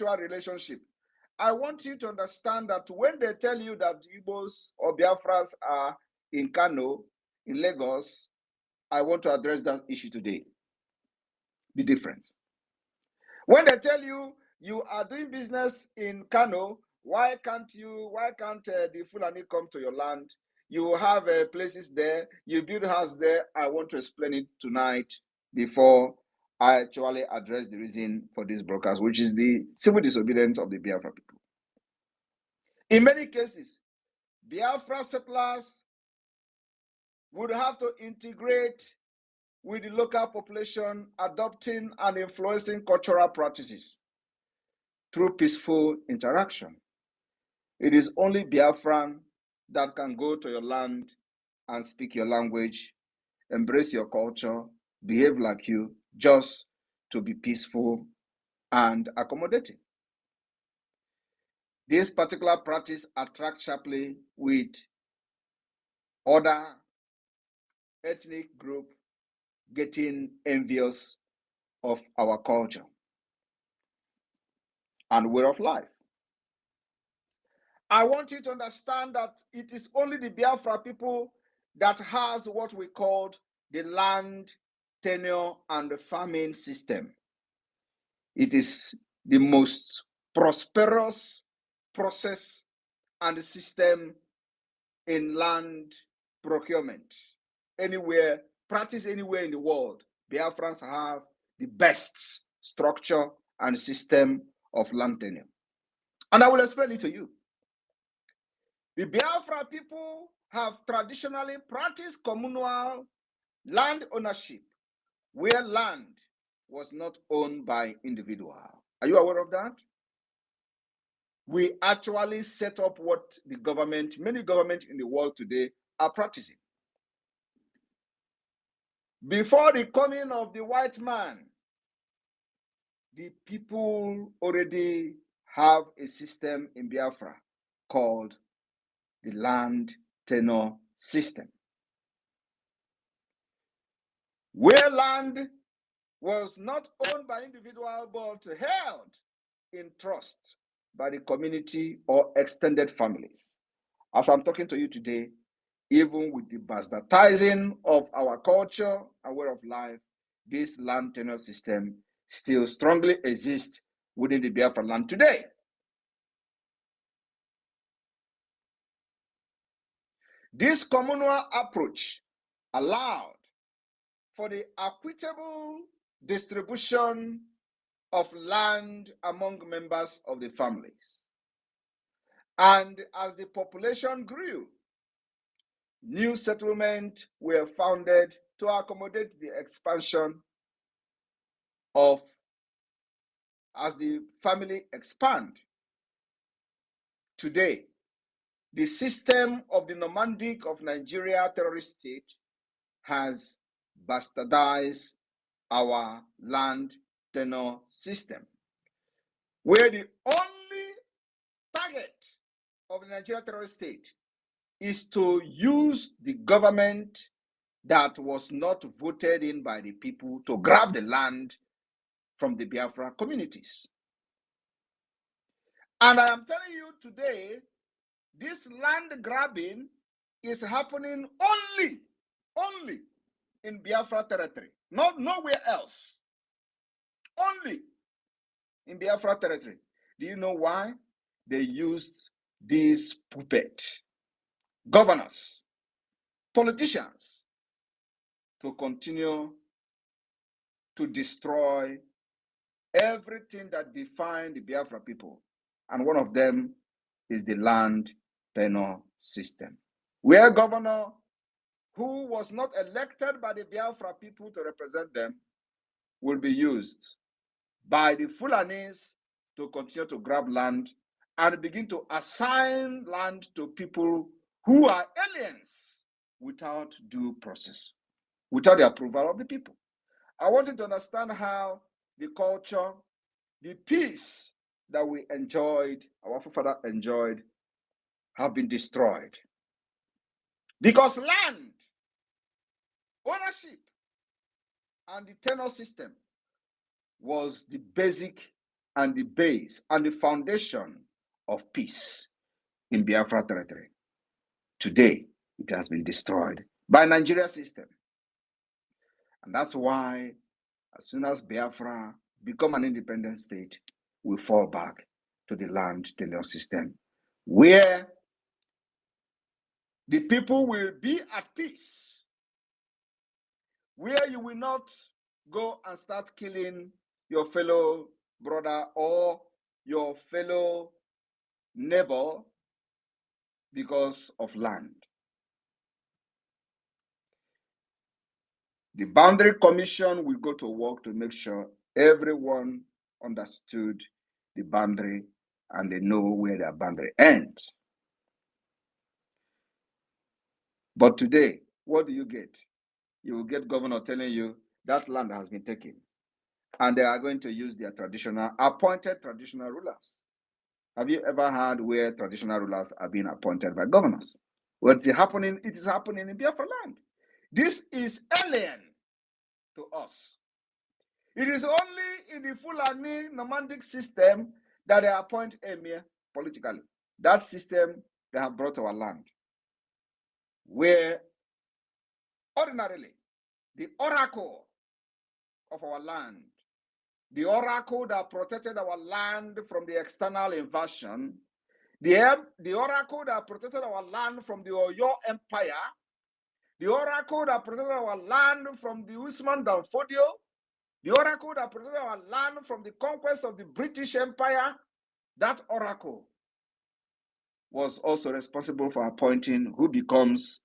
relationship. I want you to understand that when they tell you that Igbos or Biafras are in Kano, in Lagos, I want to address that issue today. The difference. When they tell you you are doing business in Kano, why can't the Fulani come to your land? You have places there, you build a house there. I want to explain it tonight before I actually address the reason for this broadcast, which is the civil disobedience of the Biafra people. In many cases, Biafra settlers would have to integrate with the local population, adopting and influencing cultural practices through peaceful interaction. It is only Biafran that can go to your land and speak your language, embrace your culture, behave like you, just to be peaceful and accommodating. This particular practice attracts sharply with other ethnic group getting envious of our culture and way of life. I want you to understand that it is only the Biafra people that has what we call the land, tenure, and the farming system. It is the most prosperous process and system in land procurement. Practice anywhere in the world, Biafrans have the best structure and system of land tenure. And I will explain it to you. The Biafra people have traditionally practiced communal land ownership, where land was not owned by individual. Are you aware of that? We actually set up what many governments in the world today are practicing. Before the coming of the white man, the people already have a system in Biafra called the land tenure system, where land was not owned by individual but held in trust by the community or extended families. As I'm talking to you today, even with the bastardizing of our culture and way of life, this land tenure system still strongly exists within the Biafra land today. This communal approach allowed for the equitable distribution of land among members of the families. And as the population grew, new settlements were founded to accommodate the expansion of, as the family expand. Today, the system of the nomadic of Nigeria terrorist state has bastardized our land tenure system, where the only target of the Nigeria terrorist state is to use the government that was not voted in by the people to grab the land from the Biafra communities. And I am telling you today, this land grabbing is happening only in Biafra territory, not nowhere else. Only in Biafra territory. Do you know why? They used these puppet governors, politicians, to continue to destroy everything that defined the Biafra people. And one of them is the land tenure system, where governor who was not elected by the Biafra people to represent them will be used by the Fulanis to continue to grab land and begin to assign land to people who are aliens without due process, without the approval of the people. I want you to understand how the culture, the peace that we enjoyed, our forefathers enjoyed, have been destroyed. Because land, ownership, and the tenure system was the basic and the base and the foundation of peace in Biafra territory. Today, it has been destroyed by Nigeria system. And that's why, as soon as Biafra become an independent state, we fall back to the land tenure system, where the people will be at peace, where you will not go and start killing your fellow brother or your fellow neighbor because of land. The Boundary Commission will go to work to make sure everyone understood the boundary and they know where their boundary ends. But today, what do you get? You will get governor telling you that land has been taken and they are going to use their appointed traditional rulers. Have you ever heard where traditional rulers are being appointed by governors? What is happening? It is happening in Biafra land. This is alien to us. It is only in the Fulani nomadic system that they appoint emir politically. That system they have brought to our land, where ordinarily the oracle of our land, the oracle that protected our land from the external invasion, the oracle that protected our land from the Oyo Empire, the oracle that protected our land from the Usman Dan Fodio, the oracle that protected our land from the conquest of the British Empire, that oracle was also responsible for appointing who becomes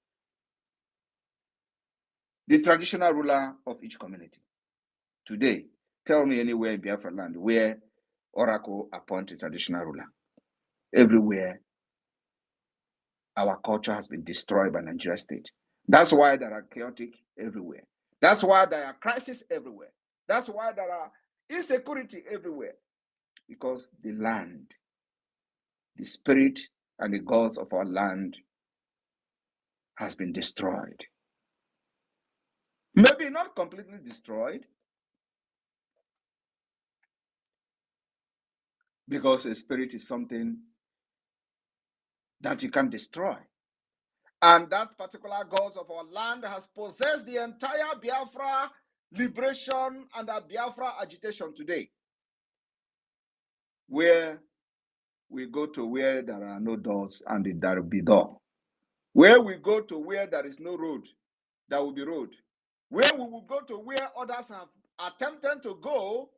the traditional ruler of each community. Today, tell me anywhere in Biafra land where oracle appoints a traditional ruler. Everywhere, our culture has been destroyed by Nigeria state. That's why there are chaotic everywhere. That's why there are crises everywhere. That's why there are insecurity everywhere. Because the land, the spirit and the gods of our land has been destroyed. Maybe not completely destroyed, because a spirit is something that you can destroy. And that particular gods of our land has possessed the entire Biafra liberation and the Biafra agitation today. Where we go to where there are no doors and there will be door. Where we go to where there is no road, there will be road. Where we will go to where others have attempted to go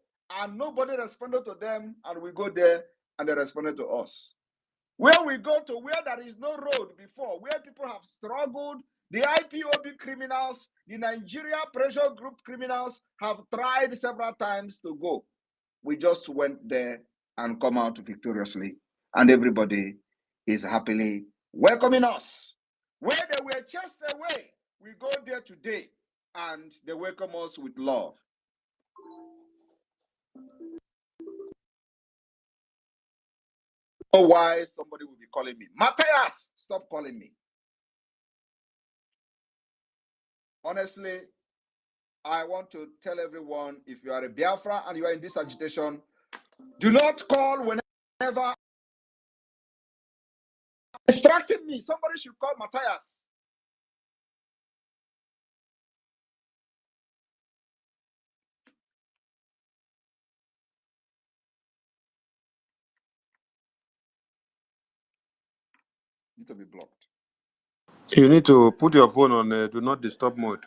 and nobody responded to them, and we go there and they responded to us. Where we go to where there is no road before, where people have struggled, the IPOB criminals, the Nigeria pressure group criminals have tried several times to go. We just went there and come out victoriously, and everybody is happily welcoming us. Where they were chased away, we go there today and they welcome us with love. Know why somebody will be calling me, Matthias, stop calling me. Honestly, I want to tell everyone, if you are a Biafra and you are in this agitation, do not call whenever distracting me. Somebody should call Matthias. Need to be blocked. You need to put your phone on do not disturb mode.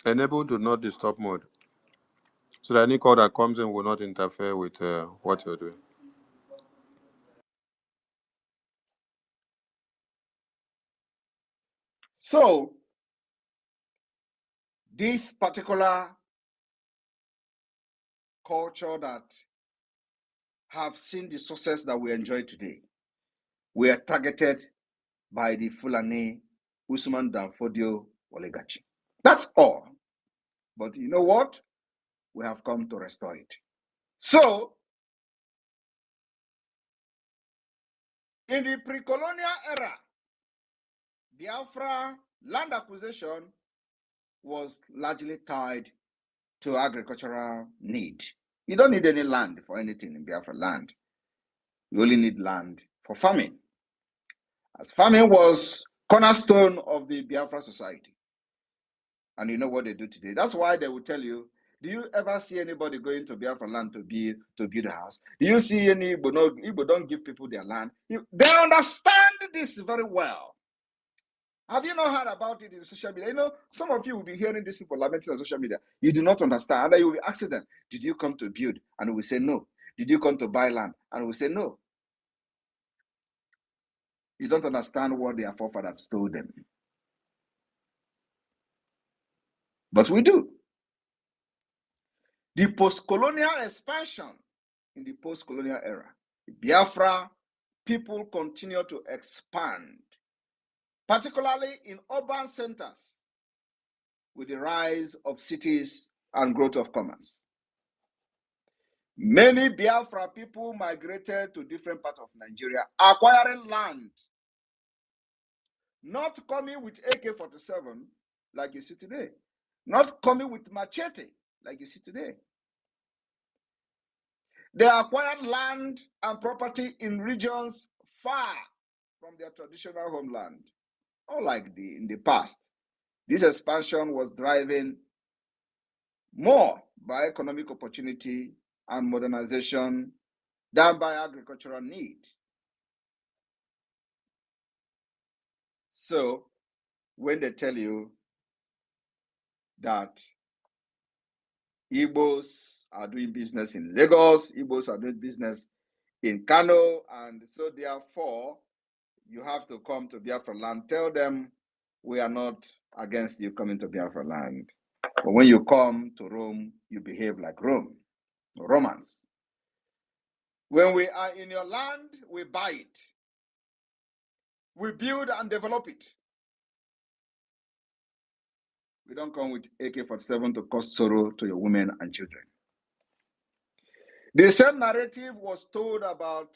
Enable do not disturb mode. So that any call that comes in will not interfere with what you're doing. So, this particular culture that have seen the success that we enjoy today, we are targeted by the Fulani Usman Dan Fodio oligarchy. That's all. But you know what? We have come to restore it. So, in the pre-colonial era, Biafra land acquisition was largely tied to agricultural need. You don't need any land for anything in Biafra land. You only need land for farming. As farming was cornerstone of the Biafra society. And you know what they do today. That's why they will tell you, do you ever see anybody going to Biafra land to build a house? Do you see any Igbo? No, Igbo don't give people their land. They understand this very well. Have you not heard about it in social media? You know, some of you will be hearing these people lamenting on social media. You do not understand. And then you will be asking them, did you come to build? And we say no. Did you come to buy land? And we say no. You don't understand what their forefathers told them. But we do. The post-colonial expansion in the post-colonial era, the Biafra people continue to expand, particularly in urban centers, with the rise of cities and growth of commerce. Many Biafra people migrated to different parts of Nigeria, acquiring land, not coming with AK-47 like you see today, not coming with machete like you see today. They acquired land and property in regions far from their traditional homeland. Unlike in the past, this expansion was driven more by economic opportunity and modernization than by agricultural need. So, when they tell you that Igbos are doing business in Lagos, Igbos are doing business in Kano, and so therefore, you have to come to Biafra land, tell them we are not against you coming to Biafra land. But when you come to Rome, you behave like Rome, Romans. When we are in your land, we buy it. We build and develop it. We don't come with AK-47 to cause sorrow to your women and children. The same narrative was told about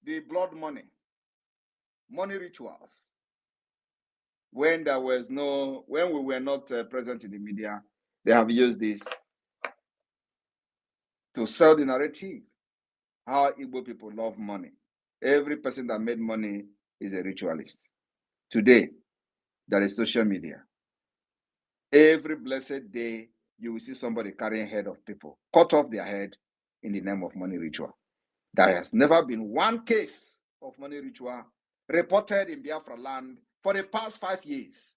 the blood money rituals. When we were not present in the media, they have used this to sell the narrative, how Igbo people love money. Every person that made money is a ritualist. Today, there is social media. Every blessed day, you will see somebody carrying head of people, cut off their head in the name of money ritual. There has never been one case of money ritual reported in Biafra land for the past 5 years.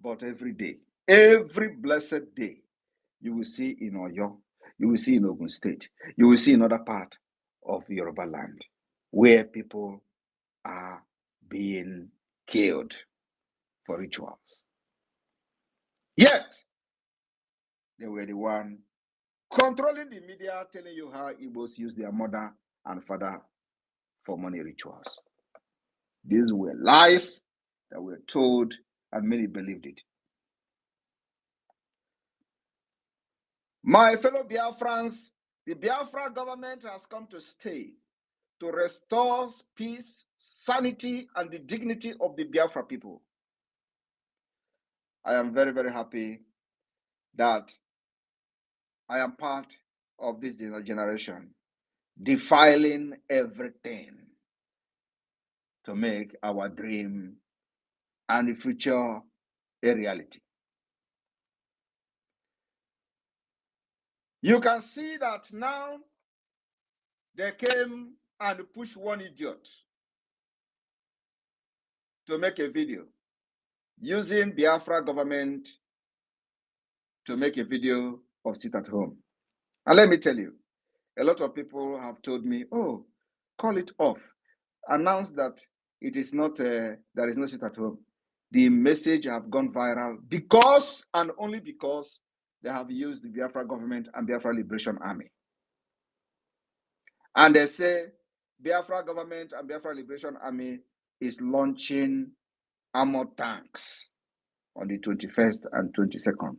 But every day, every blessed day, you will see in Oyo, you will see in Ogun State, you will see in other part of Yoruba land where people are being killed for rituals. Yet, they were the one controlling the media, telling you how Igbos use their mother and father for money rituals. These were lies that were told, and many believed it. My fellow Biafrans, the Biafra government has come to stay to restore peace, sanity, and the dignity of the Biafra people. I am very, very happy that I am part of this generation, defiling everything to make our dream and the future a reality. You can see that now they came and pushed one idiot to make a video using Biafra government to make a video of sit at home. And let me tell you, a lot of people have told me, oh, call it off. Announce that it is not, there is no sit at home. The message have gone viral because and only because they have used the Biafra government and Biafra Liberation Army. And they say Biafra government and Biafra Liberation Army is launching armored tanks on the 21st and 22nd.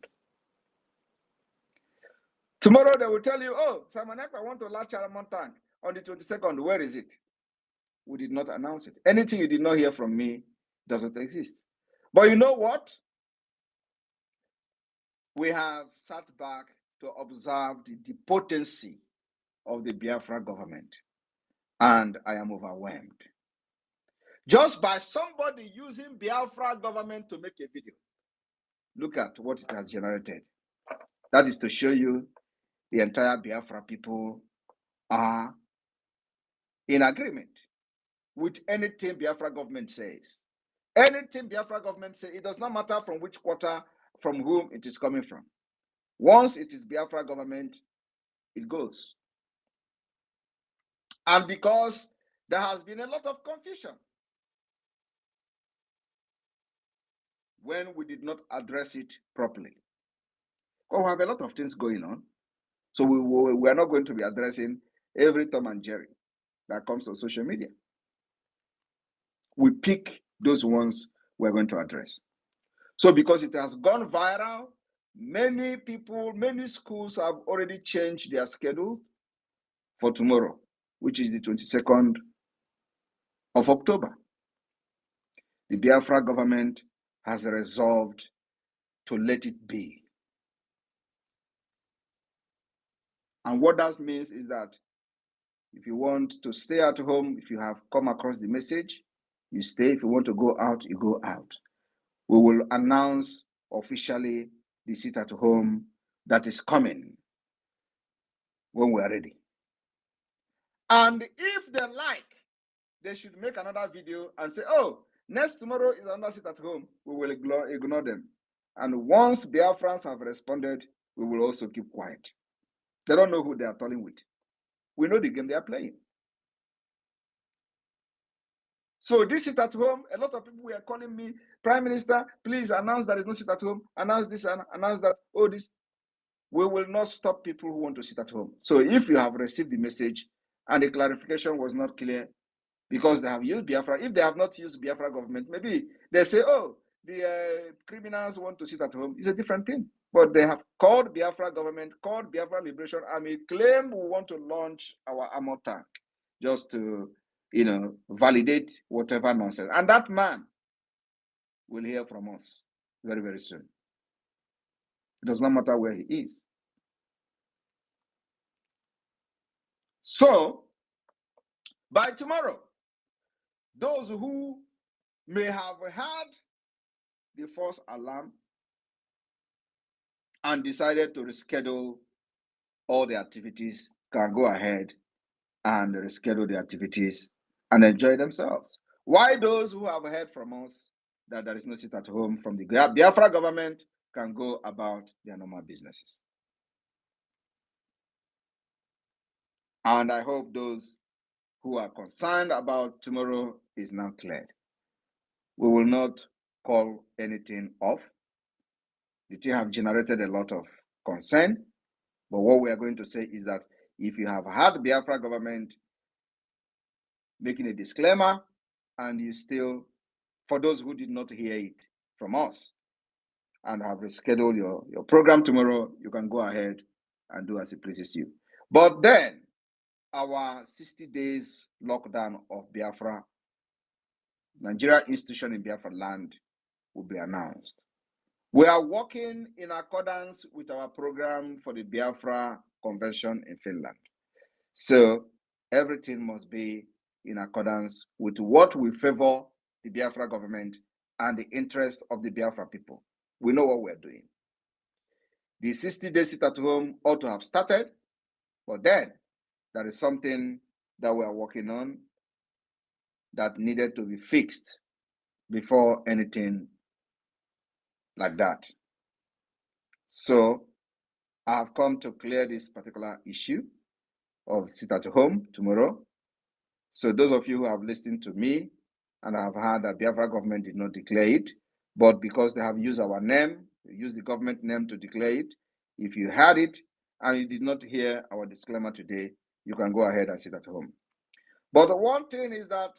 Tomorrow they will tell you, oh, Simon Ekpa want to launch an armored tank on the 22nd. Where is it? We did not announce it. Anything you did not hear from me doesn't exist. But you know what? we have sat back to observe the potency of the Biafra government, and I am overwhelmed. Just by somebody using Biafra government to make a video, look at what it has generated. That is to show you the entire Biafra people are in agreement with anything Biafra government says. Anything Biafra government says, it does not matter from which quarter, from whom it is coming from. Once it is Biafra government, it goes. And because there has been a lot of confusion when we did not address it properly. We have a lot of things going on. So we are not going to be addressing every Tom and Jerry that comes on social media. We pick those ones we're going to address. So because it has gone viral, many people, many schools have already changed their schedule for tomorrow, which is the 22nd of October. The Biafra government has resolved to let it be. And what that means is that if you want to stay at home, if you have come across the message, you stay. If you want to go out, you go out. We will announce officially the sit at home that is coming when we are ready. And if they like, they should make another video and say, oh, next tomorrow is another sit at home. We will ignore them. And once Biafrans have responded, we will also keep quiet. They don't know who they are talking with. We know the game they are playing. So this sit at home, a lot of people were calling me, Prime Minister, please announce there is no sit at home, announce this, announce that, oh, this. We will not stop people who want to sit at home. So if you have received the message and the clarification was not clear because they have used Biafra, if they have not used Biafra government, maybe they say, oh, the criminals want to sit at home. It's a different thing. But they have called Biafra government, called Biafra Liberation Army, claim we want to launch our armor tank just to, validate whatever nonsense. And that man will hear from us very, very soon. It does not matter where he is. So, by tomorrow, those who may have had the false alarm and decided to reschedule all the activities can go ahead and reschedule the activities and enjoy themselves. Why those who have heard from us that there is no sit at home from the Biafra government can go about their normal businesses. And I hope those who are concerned about tomorrow is now cleared. We will not call anything off. The thing have generated a lot of concern. But what we are going to say is that if you have had the Biafra government making a disclaimer and you still, for those who did not hear it from us and have rescheduled your program tomorrow, you can go ahead and do as it pleases you. But then our 60 days lockdown of Biafra, Nigeria institution in Biafra land, will be announced. We are working in accordance with our program for the Biafra Convention in Finland. So everything must be in accordance with what will favor the Biafra government and the interests of the Biafra people. We know what we're doing. The 60-day sit at home ought to have started, but then there is something that we are working on that needed to be fixed before anything like that. So I have come to clear this particular issue of sit at home tomorrow. So those of you who have listened to me and have heard that Biafra government did not declare it, but because they have used our name, used the government name to declare it, if you heard it and you did not hear our disclaimer today, you can go ahead and sit at home. But the one thing is that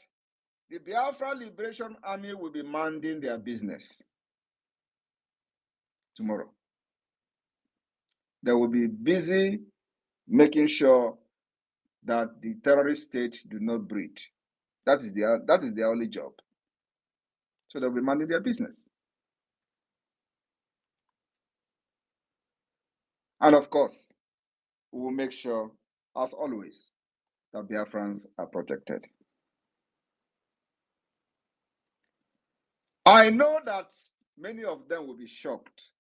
the Biafra Liberation Army will be minding their business tomorrow. They will be busy making sure that the terrorist state do not breed. That is their only job. So they'll be minding their business. And of course, we will make sure, as always, that Biafrans are protected. I know that many of them will be shocked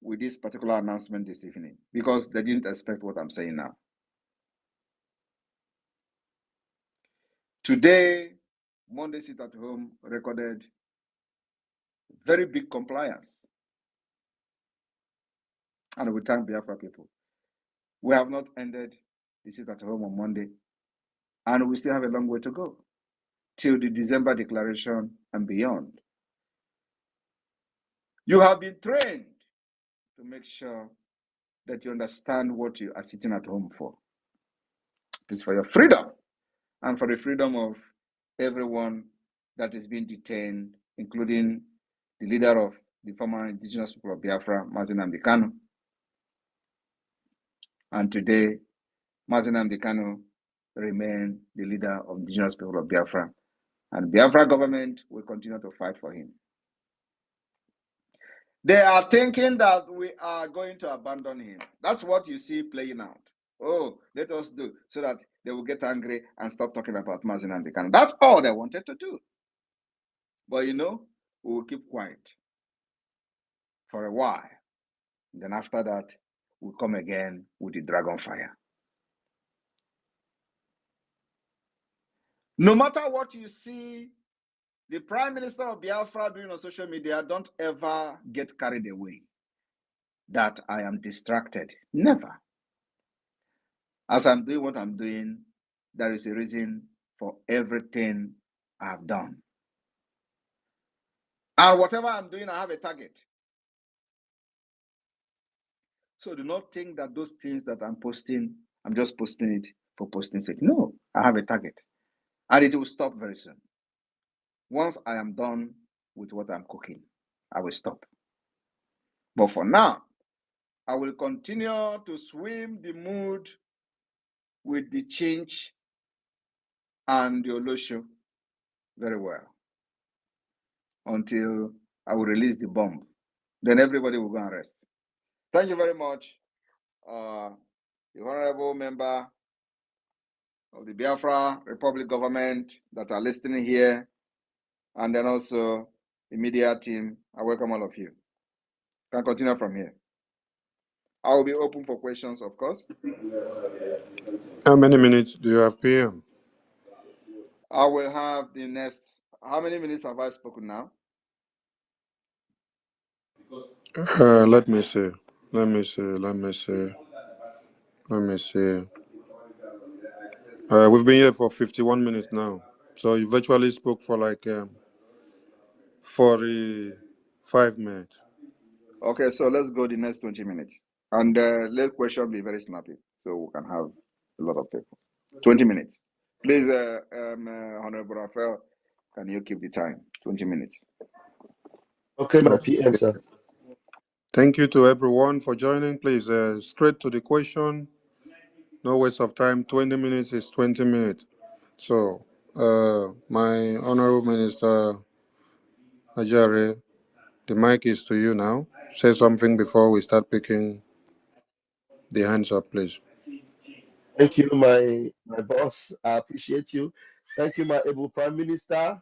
with this particular announcement this evening because they didn't expect what I'm saying now. Today, Monday Sit at Home recorded very big compliance. And we thank Biafra people. We have not ended the Sit at Home on Monday, and we still have a long way to go till the December declaration and beyond. You have been trained to make sure that you understand what you are sitting at home for. It is for your freedom and for the freedom of everyone that is being detained, including the leader of the former indigenous people of Biafra, Nnamdi Kanu. And today, Nnamdi Kanu remains the leader of indigenous people of Biafra. And Biafra government will continue to fight for him. They are thinking that we are going to abandon him. That's what you see playing out. Oh, let us do, so that they will get angry and stop talking about Nnamdi Kanu. That's all they wanted to do. But we will keep quiet for a while. Then after that, we'll come again with the dragon fire. No matter what you see the Prime Minister of Biafra doing on social media, don't ever get carried away that I am distracted. Never. As I'm doing what I'm doing, there is a reason for everything I've done. And whatever I'm doing, I have a target. So do not think that those things that I'm posting, I'm just posting it for posting's sake. No, I have a target. And it will stop very soon. Once I am done with what I'm cooking, I will stop. But for now, I will continue to swim the mood with the Chinch and the Olosho very well until I will release the bomb. Then everybody will go and rest. Thank you very much, the honorable member of the Biafra Republic government that are listening here, and then also the media team. I welcome all of you. Can continue from here. I will be open for questions, of course. How many minutes do you have, PM? I will have the next. How many minutes have I spoken now? Let me see. We've been here for 51 minutes now. So you virtually spoke for like 45 minutes. Okay, so let's go the next 20 minutes. And let question be very snappy so we can have a lot of people. 20 minutes. Please, Honorable Raphael, can you keep the time? 20 minutes. Okay, my PM, sir. Thank you to everyone for joining. Please, straight to the question. No waste of time. 20 minutes is 20 minutes. So, my Honorable Minister Ajare, the mic is to you now. Say something before we start picking the hands up, please. Thank you, my boss. I appreciate you. Thank you, my able Prime Minister.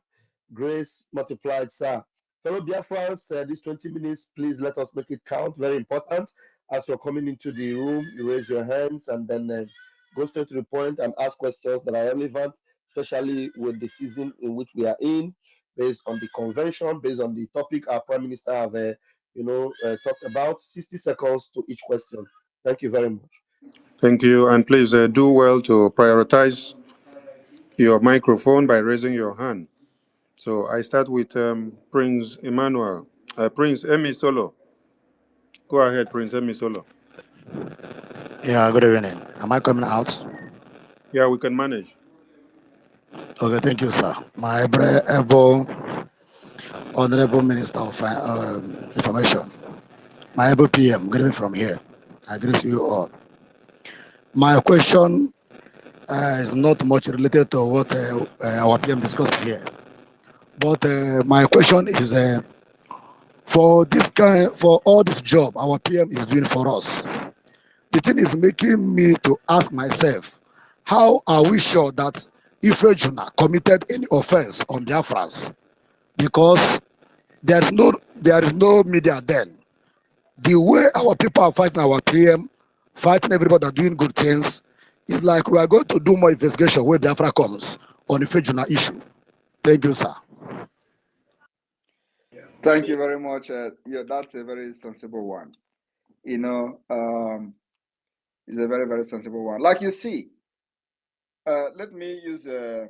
Grace multiplied, sir. Fellow Biafrans, these 20 minutes, please let us make it count. Very important. As you're coming into the room, you raise your hands and then go straight to the point and ask questions that are relevant, especially with the season in which we are in, based on the convention, based on the topic our Prime Minister have, talked about. 60 seconds to each question. Thank you very much. Thank you. And please do well to prioritize your microphone by raising your hand. So I start with Prince Emmanuel. Prince Emi Solo. Go ahead, Prince Emi Solo. Yeah, good evening. Am I coming out? Yeah, we can manage. Okay, thank you, sir. My able Honorable Minister of Information, my able PM, good evening from here. I greet you all. My question is not much related to what our PM discussed here, but my question is for all this job our PM is doing for us. the thing is making me to ask myself, how are we sure that Ife Juna committed any offense on Biafrans? Because there is no media then. The way our people are fighting our PM, fighting everybody that are doing good things, it's like we are going to do more investigation when Biafra comes on the Fejuna issue. Thank you, sir. Thank you very much. Yeah, that's a very sensible one. It's a very, very sensible one. Like you see, let me use the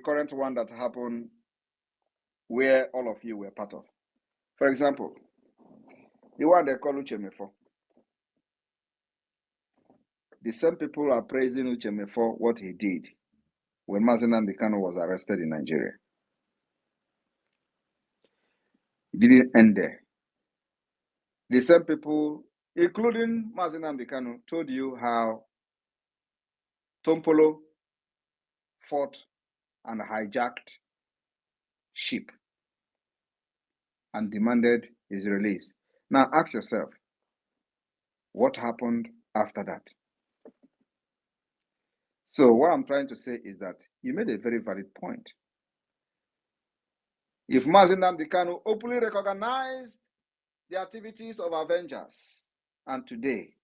current one that happened where all of you were part of. For example, the one they call Uchemefo. The same people are praising Uchemefo for what he did when Nnamdi Kanu was arrested in Nigeria. It didn't end there. The same people, including Nnamdi Kanu, told you how Tompolo fought and hijacked ship and demanded his release. Now ask yourself, what happened after that? So what I'm trying to say is that you made a very valid point. If Nnamdi Kanu openly recognized the activities of Avengers, and today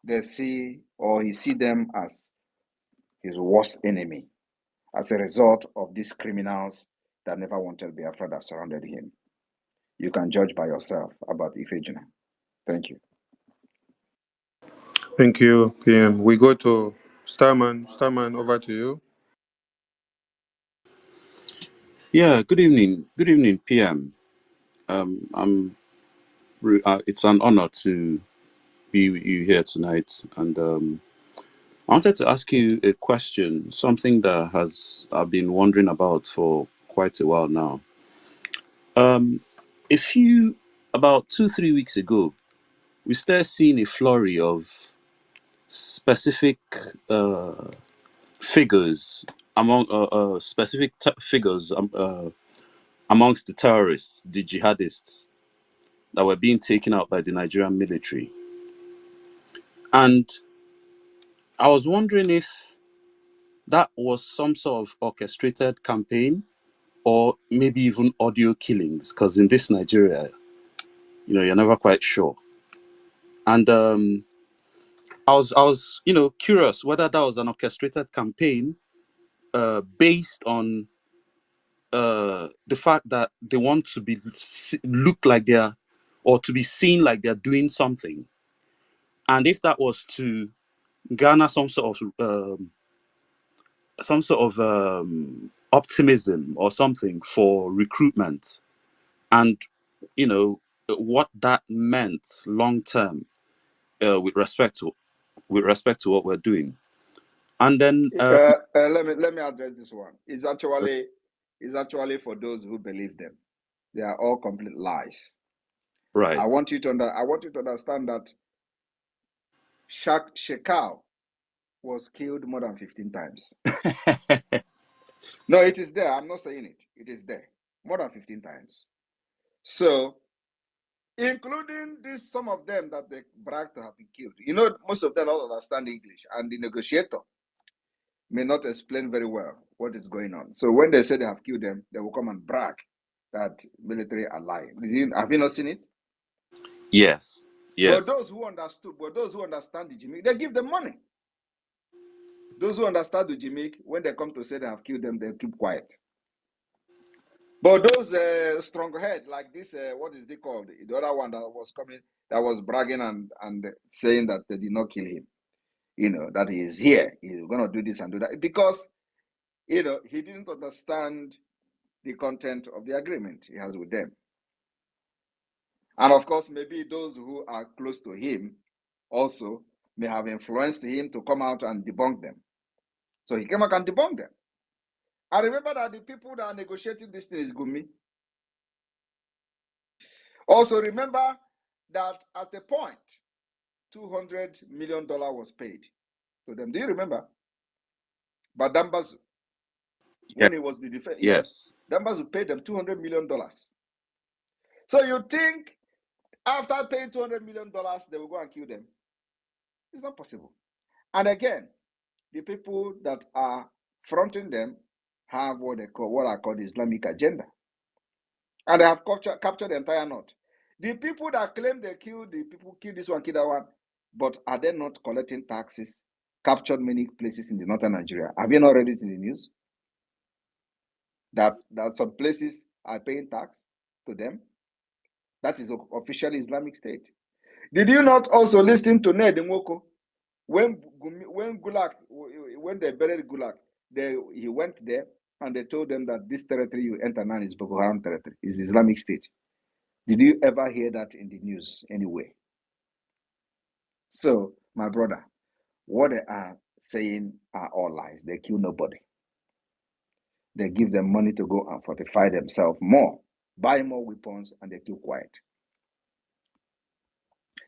they see or he see them as his worst enemy as a result of these criminals that never wanted Biafra that surrounded him. You can judge by yourself about Ifejuna. Thank you. Thank you, PM. We go to Starman. Starman, over to you. Yeah, good evening. Good evening, PM. It's an honor to be with you here tonight, and I wanted to ask you a question, something that I've been wondering about for quite a while now. About 2-3 weeks ago, we started seeing a flurry of specific figures among figures amongst the terrorists, the jihadists, that were being taken out by the Nigerian military. And I was wondering if that was some sort of orchestrated campaign or maybe even audio killings, because in this Nigeria, you're never quite sure. And I was curious whether that was an orchestrated campaign based on the fact that they want to look like they're, or to be seen like they're doing something. And if that was to garner some sort of optimism or something for recruitment, and what that meant long term with respect to what we're doing. And then let me address this one. It's actually for those who believe them. They are all complete lies. right. I want you to understand that Shekau was killed more than 15 times. No, it is there. I'm not saying it. It is there. More than 15 times. So, including some of them that they bragged to have been killed. Most of them don't understand English, and the negotiator may not explain very well what is going on. So when they say they have killed them, they will come and brag that military are lying. Have you not seen it? Yes. But those who understand the Jimmy, they give them money. Those who understand the Jimmy, when they come to say they have killed them, they keep quiet. But those stronghead like this, what is they called? The other one that was coming, that was bragging and saying that they did not kill him. That he is here. He's going to do this and do that. Because, he didn't understand the content of the agreement he has with them. And of course, maybe those who are close to him also may have influenced him to come out and debunk them. So he came out and debunked them. I remember that the people that are negotiating this thing is Gumi. Also remember that at the point, $200 million was paid to them. Do you remember? But Dambazu, when he was the defense, yes, Dambazu paid them $200 million. So you think After paying $200 million, they will go and kill them. It's not possible. And again, the people that are fronting them have what I call the Islamic agenda. And they have captured the entire north. The people that claim they killed the people, kill this one, kill that one, but are they not collecting taxes? Captured many places in the northern Nigeria. Have you not read it in the news? That some places are paying tax to them? That is officially Islamic State. Did you not also listen to Ned Nwoko? When Gulag, when they buried Gulag, he went there and they told them that this territory you enter now is Boko Haram territory, is Islamic State. Did you ever hear that in the news anyway? So, my brother, what they are saying are all lies. They kill nobody. They give them money to go and fortify themselves more, buy more weapons, and they keep quiet.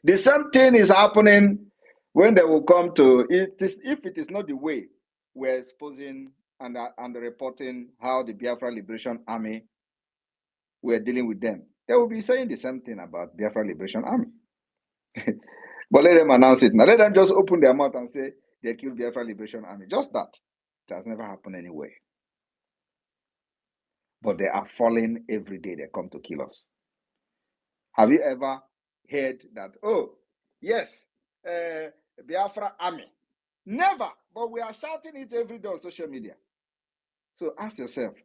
The same thing is happening when they will come to it. If it is not the way we're exposing and reporting how the Biafra Liberation Army, we're dealing with them, they will be saying the same thing about Biafra Liberation Army. But let them announce it now. Let them just open their mouth and say they killed Biafra Liberation Army. Just that. It has never happened anyway. But they are falling every day. They come to kill us. Have you ever heard that? Oh, yes, Biafra Army. Never. But we are shouting it every day on social media. So ask yourself,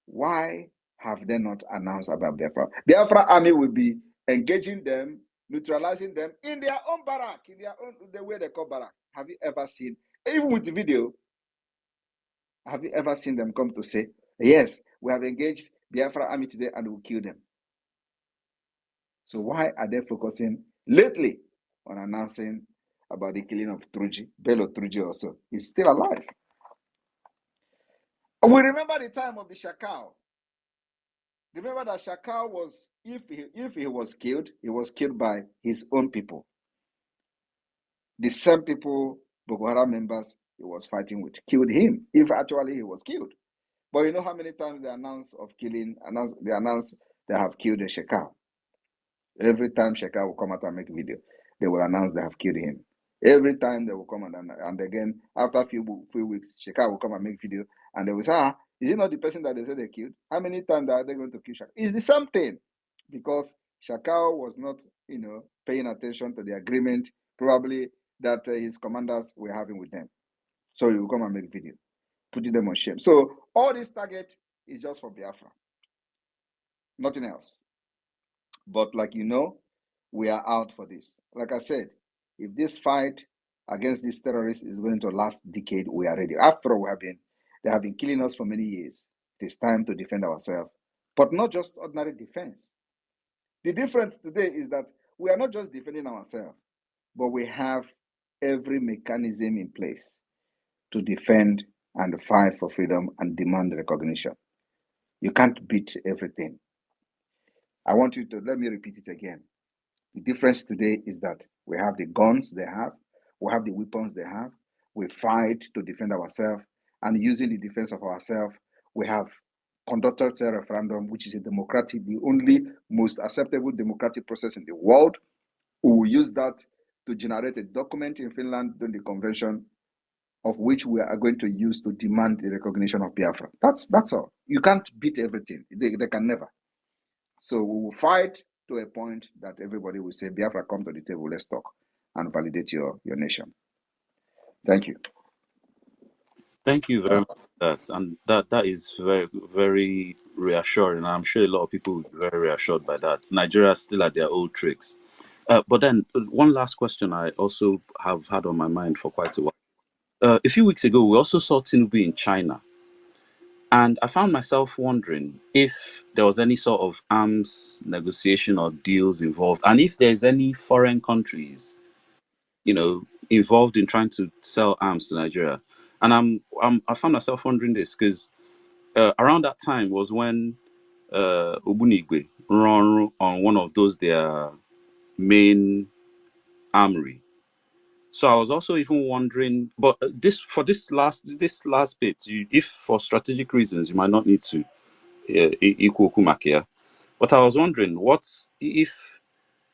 why have they not announced about Biafra? Biafra Army will be engaging them, neutralizing them in their own barrack, in their own, the way they call barrack. Have you ever seen, even with the video, have you ever seen them come to say, yes, we have engaged Biafra Army today and we'll kill them? So why are they focusing lately on announcing about the killing of Truji? Bello Truji also is still alive. We remember the time of the Shakal. Remember that Shakal was, if he was killed by his own people. The same people, Boko Haram members he was fighting with, killed him, if actually he was killed. But you know how many times they announce they have killed a Shakal. Every time Shakal will come out and make a video, they will announce they have killed him. Every time they will come and again, after a few weeks, Shakal will come and make video, and they will say, is it not the person that they said they killed? How many times are they going to kill Shakal? It's the same thing, because Shakal was not, paying attention to the agreement, probably that his commanders were having with them. So he will come and make video, putting them on shame. So all this target is just for Biafra, nothing else. But like we are out for this. Like I said, if this fight against these terrorists is going to last decade, we are ready. After all, they have been killing us for many years. It is time to defend ourselves, but not just ordinary defense. The difference today is that we are not just defending ourselves, but we have every mechanism in place to defend and fight for freedom and demand recognition. You can't beat everything. I want you to, let me repeat it again. The difference today is that we have the guns they have, we have the weapons they have, we fight to defend ourselves, and using the defense of ourselves, we have conducted a referendum, which is the only most acceptable democratic process in the world. We will use that to generate a document in Finland during the convention, of which we are going to use to demand the recognition of Biafra. That's all. You can't beat everything. They can never. So we will fight to a point that everybody will say, Biafra, come to the table, let's talk and validate your nation. Thank you. Thank you very much for that. And that is very, very reassuring. I'm sure a lot of people will be very reassured by that. Nigeria is still at their old tricks. But then one last question I also have had on my mind for quite a while. A few weeks ago, we also saw Tinubu in China. And I found myself wondering if there was any sort of arms negotiation or deals involved, and if there's any foreign countries, involved in trying to sell arms to Nigeria. And I found myself wondering this because around that time was when Ogbunigwe run on one of those their main armory. So I was also even wondering, but this last bit, if for strategic reasons you might not need to equal Kumakia, but I was wondering, what if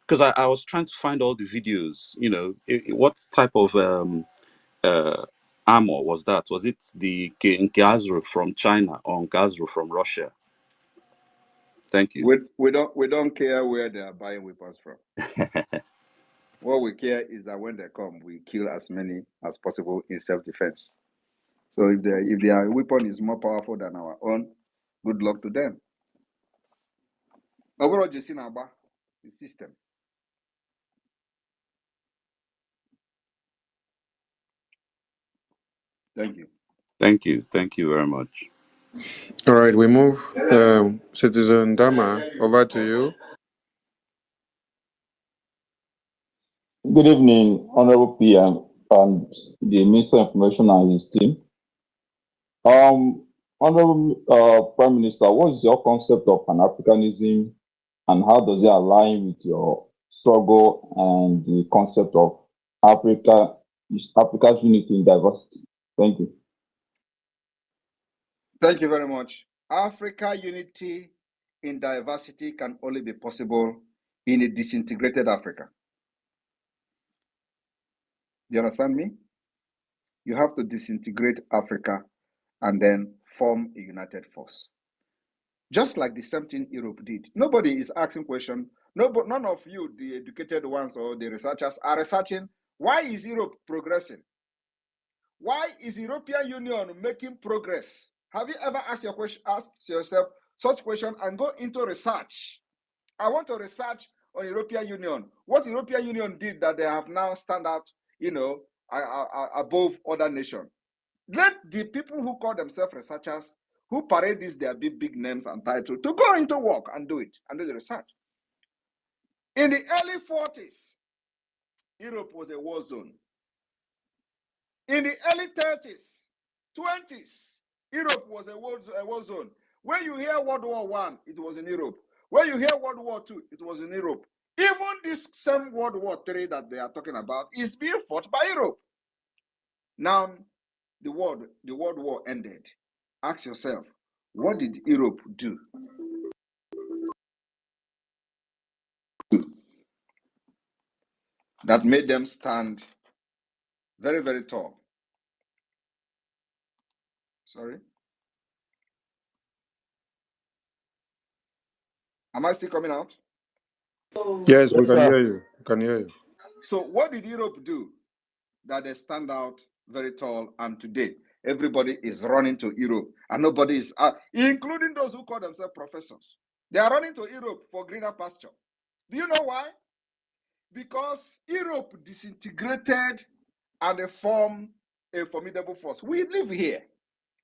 because I was trying to find all the videos, you know, what type of armor was that? Was it the Nkazru from China or Nkazru from Russia? Thank you. We don't care where they are buying weapons from. What we care is that when they come, we kill as many as possible in self-defense. So if their weapon is more powerful than our own, good luck to them. Overall, the system. Thank you. Thank you. Thank you very much. All right, we move. Citizen Dama, over to you. Good evening, Honorable PM and the Minister of Information and his team. Honorable Prime Minister, what is your concept of Pan-Africanism and how does it align with your struggle and the concept of Africa's unity in diversity? Thank you. Thank you very much. Africa unity in diversity can only be possible in a disintegrated Africa. You understand me? You have to disintegrate Africa and then form a united force. Just like the same thing Europe did. Nobody is asking question. None of you, the educated ones or the researchers, are researching why is Europe progressing? Why is European Union making progress? Have you ever asked yourself such question and go into research? I want to research on European Union. What European Union did that they have now stand out, above other nations. Let the people who call themselves researchers, who parade these their big names and titles, to go into work and do it and do the research. In the early 40s, Europe was a war zone. In the early 30s, 20s, Europe was a war zone. When you hear World War I, it was in Europe. When you hear World War II, it was in Europe. Even this same World War III that they are talking about is being fought by Europe. Now, the World War ended. Ask yourself, what did Europe do? That made them stand very, very tall. Sorry? Am I still coming out? Yes, we can hear you. We can hear you. So what did Europe do that they stand out very tall, and today everybody is running to Europe and nobody is, including those who call themselves professors. They are running to Europe for greener pasture. Do you know why? Because Europe disintegrated and they formed a formidable force. We live here.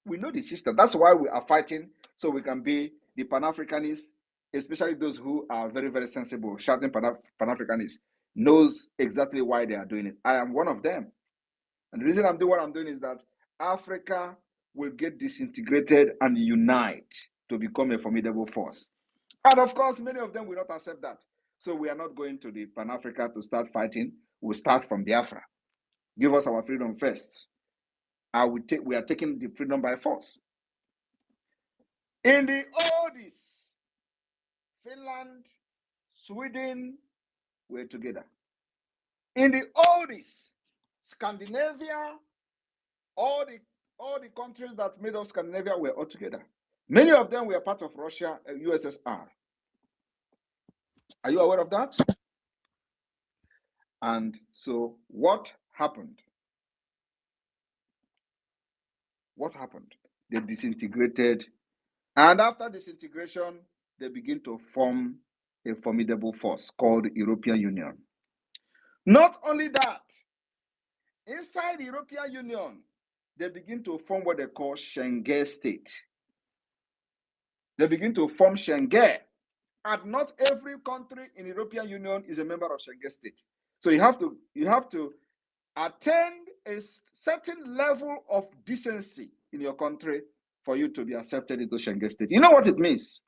We know the system. That's why we are fighting, so we can be the Pan-Africanists, especially those who are very, very sensible, shouting Pan-Africanists, knows exactly why they are doing it. I am one of them. And the reason I'm doing what I'm doing is that Africa will get disintegrated and unite to become a formidable force. And of course, many of them will not accept that. So we are not going to the Pan-Africa to start fighting. We'll start from Biafra. Give us our freedom first. We are taking the freedom by force. In the oldies, Finland, Sweden were together. In the oldies, Scandinavia, all the countries that made up Scandinavia were all together. Many of them were part of Russia, USSR. Are you aware of that? And so what happened? What happened? They disintegrated. And after disintegration, they begin to form a formidable force called the European Union. Not only that, inside the European Union, they begin to form what they call Schengen state. They begin to form Schengen. And not every country in the European Union is a member of Schengen state. So you have to attain a certain level of decency in your country for you to be accepted into Schengen state. You know what it means?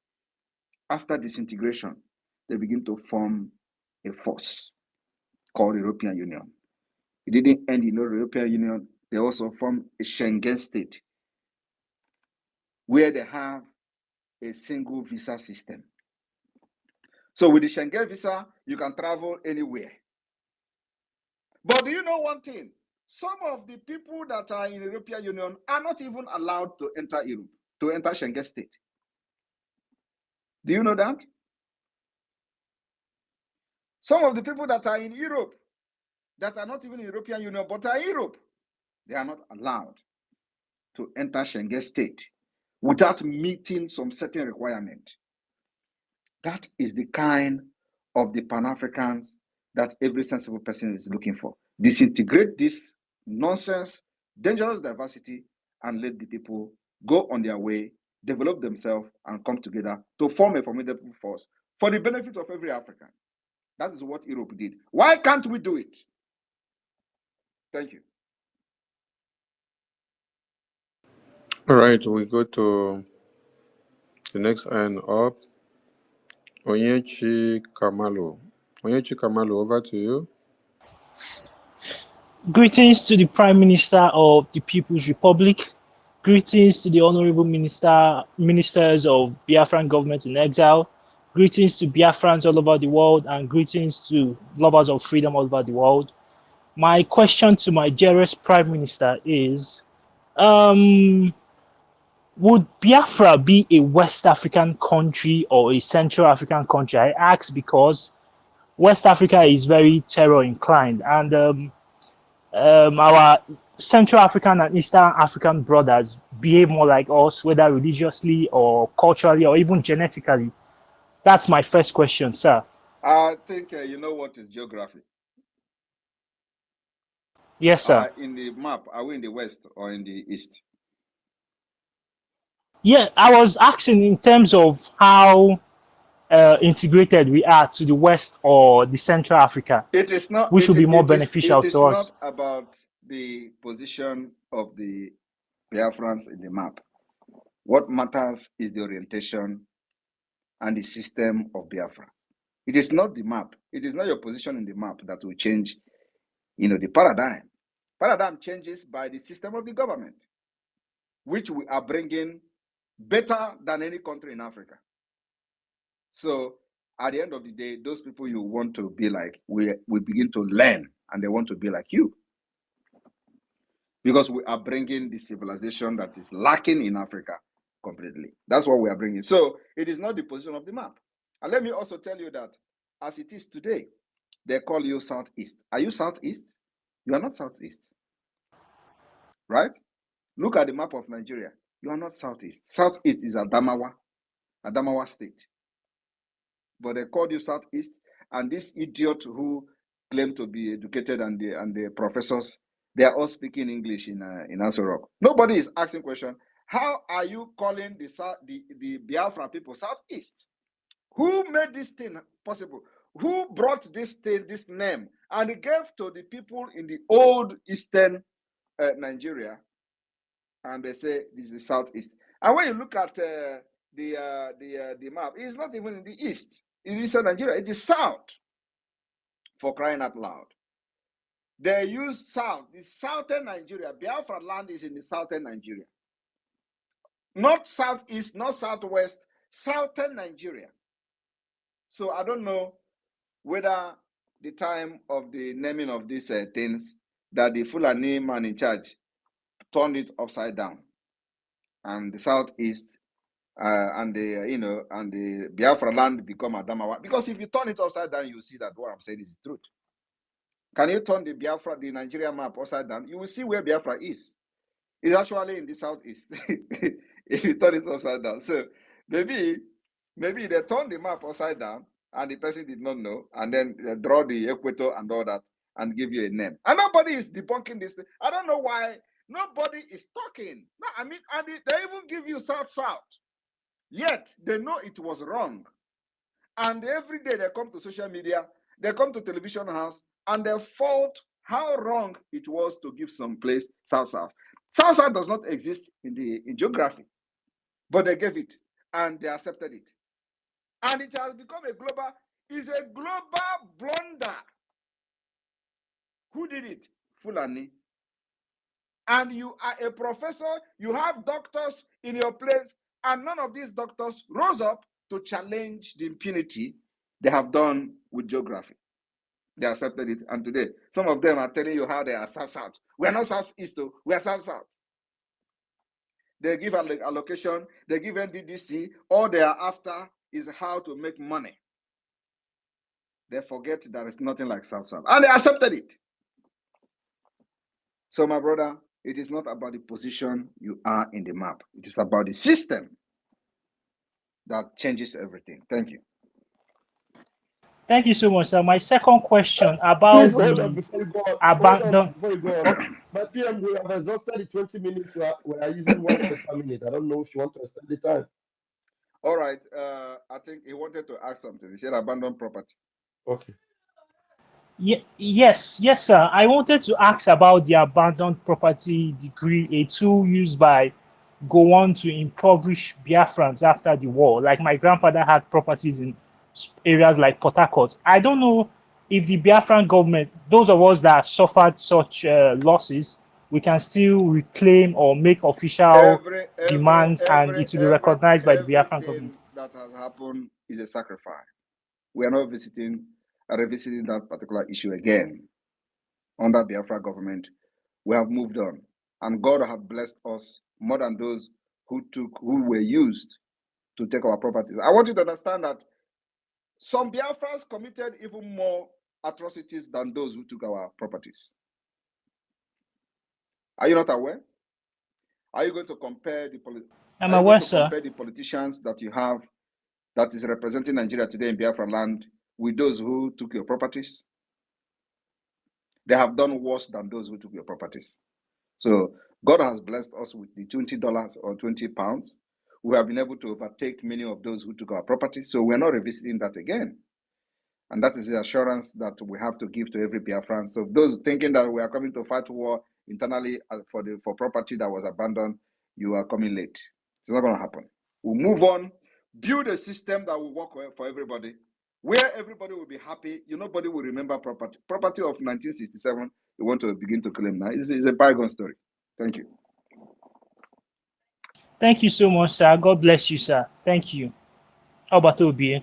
After disintegration, they begin to form a force called European Union. It didn't end in the European Union. They also formed a Schengen state where they have a single visa system. So with the Schengen visa, You can travel anywhere. But do you know one thing? Some of the people that are in the European Union are not even allowed to enter Europe, to enter Schengen state. Do you know that? Some of the people that are in Europe, that are not even in the European Union, but are in Europe, they are not allowed to enter Schengen state without meeting some certain requirement. That is the kind of the Pan-Africans that every sensible person is looking for. Disintegrate this nonsense, dangerous diversity, and let the people go on their way, develop themselves, and come together to form a formidable force for the benefit of every African. That is what Europe did. Why can't we do it? Thank you. All right, we go to the next hand up. Onyechi Kamalu. Onyechi Kamalu, over to you. Greetings to the Prime Minister of the People's Republic. Greetings to the Honorable Ministers of Biafran government in exile. Greetings to Biafrans all over the world, and greetings to lovers of freedom all over the world. My question to my dearest Prime Minister is, would Biafra be a West African country or a Central African country? I ask because West Africa is very terror inclined, and our Central African and Eastern African brothers behave more like us, whether religiously or culturally or even genetically. That's my first question, sir. I think you know what is geography. Yes, sir. In the map, are we in the West or in the East? Yeah, I was asking in terms of how integrated we are to the West or the Central Africa, It is not. which would be more beneficial It is to us. not about the position of the Biafrans in the map. What matters is the orientation and the system of Biafra. It is not the map. It is not your position in the map that will change, the paradigm. Paradigm changes by the system of the government, which we are bringing better than any country in Africa. So at the end of the day, those people you want to be like, we begin to learn, and they want to be like you. Because we are bringing the civilization that is lacking in Africa completely. That's what we are bringing. So it is not the position of the map. And let me also tell you that as it is today, they call you Southeast. Are you Southeast? You are not Southeast. Right? Look at the map of Nigeria. You are not Southeast. Southeast is Adamawa State. But they called you Southeast, and this idiot who claimed to be educated and the professors, they are all speaking English in Aso Rock. Nobody is asking question. How are you calling the Biafra people Southeast? Who made this thing possible? Who brought this name, and it gave to the people in the old Eastern Nigeria, and they say this is Southeast. And when you look at the map, it's not even in the East. In Eastern Nigeria, it is South. For crying out loud. They use South, the Southern Nigeria. Biafra land is in the Southern Nigeria. Not Southeast, not Southwest, Southern Nigeria. So I don't know whether the time of the naming of these things, that the Fulani man in charge turned it upside down. And the Southeast and the Biafra land become Adamawa. Because if you turn it upside down, you see that what I'm saying is the truth. Can you turn the Nigeria map upside down? You will see where Biafra is. It's actually in the southeast. If you turn it upside down. So maybe they turned the map upside down and the person did not know, and then they draw the equator and all that and give you a name. And nobody is debunking this thing. I don't know why nobody is talking. No, I mean, and they even give you south. Yet they know it was wrong. And every day they come to social media, they come to television house, and they fault how wrong it was to give some place south. South does not exist in geography, but they gave it and they accepted it, and it has become a global blunder. Who did it? Fulani. And you are a professor, you have doctors in your place, and none of these doctors rose up to challenge the impunity they have done with geography. They accepted it, and today some of them are telling you how they are south-south. We are not southeast, though. We are south-south. They give an allocation, they give NDDC. All they are after is how to make money. They forget there is nothing like south-south, and they accepted it. So, my brother, it is not about the position you are in the map. It is about the system that changes everything. Thank you. Thank you so much, sir. My second question Please about hold on the before you go on. Hold on abandon. before you go on. My PM, we have exhausted the 20 minutes. We are using 1 question per minute. I don't know if you want to extend the time. All right. I think he wanted to ask something. He said abandoned property. Okay. Yes, sir. I wanted to ask about the abandoned property decree, a tool used by Gowon to impoverish Biafrans after the war. Like my grandfather had properties in areas like Port Harcourt. I don't know if the Biafran government, those of us that suffered such losses, we can still reclaim or make official demands and it will be recognized by the Biafran government. Everything that has happened is a sacrifice. We are not revisiting that particular issue again. Under Biafra government, we have moved on, and God has blessed us more than those who were used to take our properties. I want you to understand that some Biafrans committed even more atrocities than those who took our properties. Are you not aware? Are you going to compare I'm aware, sir. compare the politicians that you have that is representing Nigeria today in Biafran land with those who took your properties? They have done worse than those who took your properties. So God has blessed us with the $20 or 20 pounds. We have been able to overtake many of those who took our properties. So we're not revisiting that again. And that is the assurance that we have to give to every Biafran. So those thinking that we are coming to fight war internally for property that was abandoned, you are coming late. It's not going to happen. We'll move on, build a system that will work for everybody, where everybody will be happy. Nobody will remember property. Property of 1967, you want to begin to claim now. It's a bygone story. Thank you. Thank you so much, sir. God bless you, sir. Thank you. How about Obi?